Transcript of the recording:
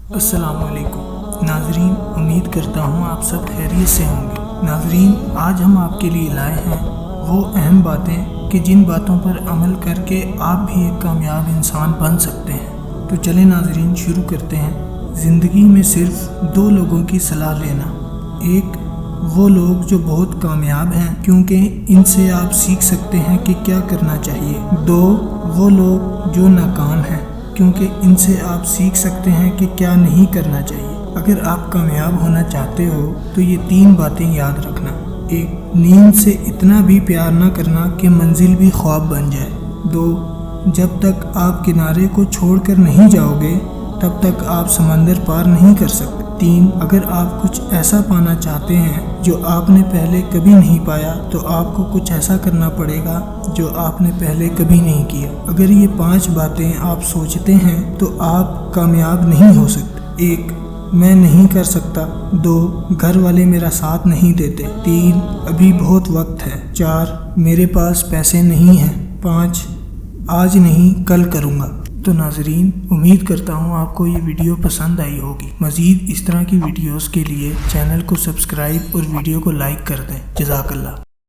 अस्सलाम वालेकुम नाजरीन, उम्मीद करता हूँ आप सब खैरियत से होंगे। नाजरीन, आज हम आपके लिए लाए हैं वो अहम बातें कि जिन बातों पर अमल करके आप भी एक कामयाब इंसान बन सकते हैं। तो चलें नाजरीन, शुरू करते हैं। ज़िंदगी में सिर्फ दो लोगों की सलाह लेना। एक, वो लोग जो बहुत कामयाब हैं, क्योंकि इनसे आप सीख सकते हैं कि क्या करना चाहिए। दो, वो लोग जो नाकाम हैं, क्योंकि इनसे आप सीख सकते हैं कि क्या नहीं करना चाहिए। अगर आप कामयाब होना चाहते हो तो ये तीन बातें याद रखना। एक, नींद से इतना भी प्यार ना करना कि मंजिल भी ख्वाब बन जाए। दो, जब तक आप किनारे को छोड़कर नहीं जाओगे तब तक आप समंदर पार नहीं कर सकते। तीन, अगर आप कुछ ऐसा पाना चाहते हैं जो आपने पहले कभी नहीं पाया तो आपको कुछ ऐसा करना पड़ेगा जो आपने पहले कभी नहीं किया। अगर ये 5 बातें आप सोचते हैं तो आप कामयाब नहीं हो सकते। एक, मैं नहीं कर सकता। 2, घर वाले मेरा साथ नहीं देते। 3, अभी बहुत वक्त है। 4, मेरे पास पैसे नहीं हैं। 5, आज नहीं कल करूँगा। तो नाजरीन, उम्मीद करता हूँ आपको ये वीडियो पसंद आई होगी। मज़ीद इस तरह की वीडियोस के लिए चैनल को सब्सक्राइब और वीडियो को लाइक कर दें। जज़ाकल्लाह।